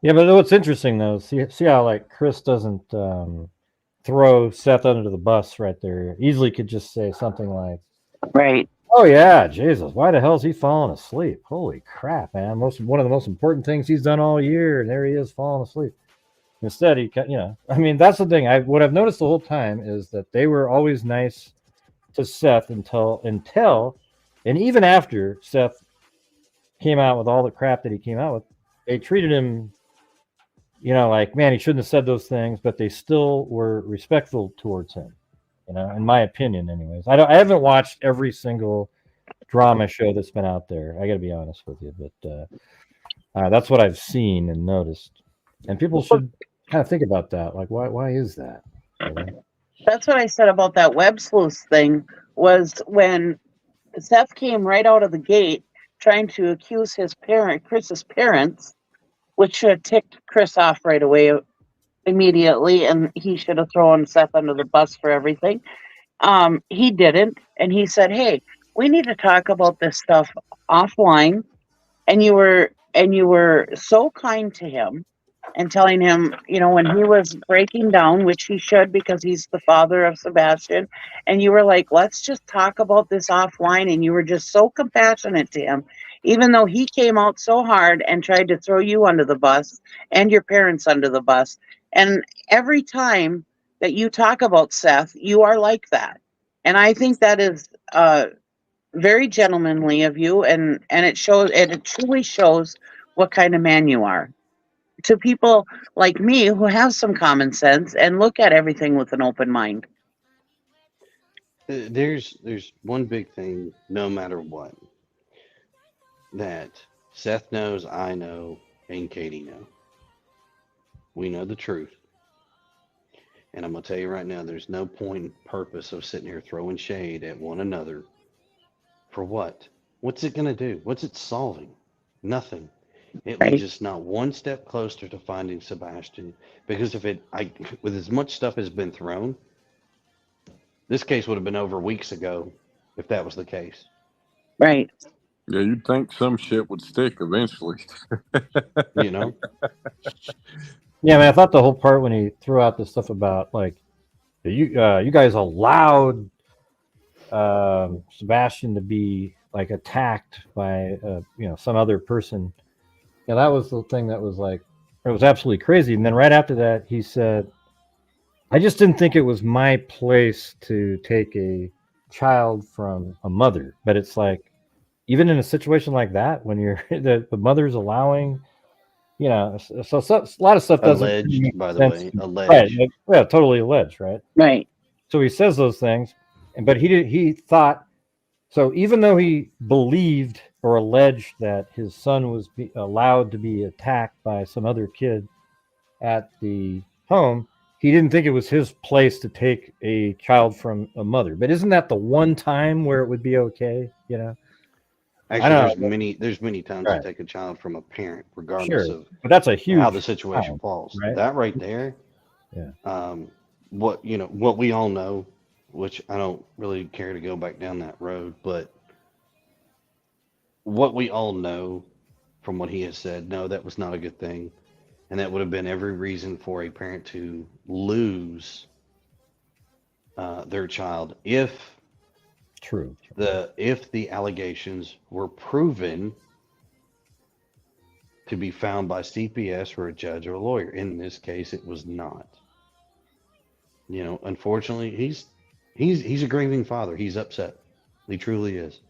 Yeah, but what's interesting though, see how like Chris doesn't throw Seth under the bus right there. Easily could just say something like, Right. "Oh yeah, Jesus, why the hell is he falling asleep? Holy crap, man! One of the most important things he's done all year, and there he is falling asleep." Instead, I mean, that's the thing. What I've noticed the whole time is that they were always nice to Seth and even after Seth came out with all the crap that he came out with, they treated him, like, man, he shouldn't have said those things, but they still were respectful towards him. In my opinion, anyways. I haven't watched every single drama show that's been out there. I got to be honest with you, but that's what I've seen and noticed, and people should kind of think about that. Like, why is that? You know? That's what I said about that web sleuth thing was when Seth came right out of the gate trying to accuse Chris's parents, which should have ticked Chris off right away immediately, and he should have thrown Seth under the bus for everything. He didn't, and he said, "Hey, we need to talk about this stuff offline." And you were so kind to him and telling him, when he was breaking down, which he should because he's the father of Sebastian, and you were like, let's just talk about this offline. And you were just so compassionate to him, even though he came out so hard and tried to throw you under the bus and your parents under the bus. And every time that you talk about Seth, you are like that. And I think that is very gentlemanly of you, and it truly shows what kind of man you are to people like me who have some common sense and look at everything with an open mind. There's one big thing, no matter what, that Seth knows, I know, and Katie know. We know the truth. And I'm gonna tell you right now, there's no point and purpose of sitting here throwing shade at one another. For what? What's it gonna do? What's it solving? Nothing. It leads Right. us not one step closer to finding Sebastian. Because with as much stuff as been thrown, this case would have been over weeks ago if that was the case. Right. Yeah, you'd think some shit would stick eventually. You know, Yeah, I mean, I thought the whole part when he threw out the stuff about like you guys allowed Sebastian to be like attacked by some other person. Yeah, that was the thing that was like it was absolutely crazy. And then right after that, he said, "I just didn't think it was my place to take a child from a mother." But it's like even in a situation like that, when you're the mother's allowing, so a lot of stuff doesn't really alleged, make by the sense. way, Right? alleged. Like, yeah, totally alleged, right? Right. So he says those things, but he thought so. Even though he believed or alleged that his son was allowed to be attacked by some other kid at the home, he didn't think it was his place to take a child from a mother. But isn't that the one time where it would be okay? I Actually, don't know. there's many times to Right, take a child from a parent, regardless sure, of but that's a how the huge situation time, falls. right? That right there, Yeah, um, what we all know, which I don't really care to go back down that road, but what we all know from what he has said, no, that was not a good thing, and that would have been every reason for a parent to lose their child true. if the allegations were proven to be found by CPS or a judge or a lawyer. In this case, it was not. Unfortunately, he's a grieving father. He's upset. He truly is.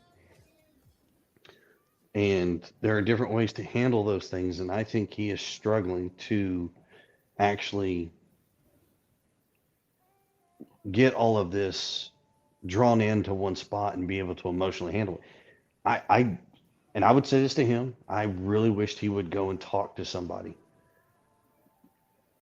And there are different ways to handle those things, and I think he is struggling to actually get all of this drawn into one spot and be able to emotionally handle it. I and I would say this to him. I really wished he would go and talk to somebody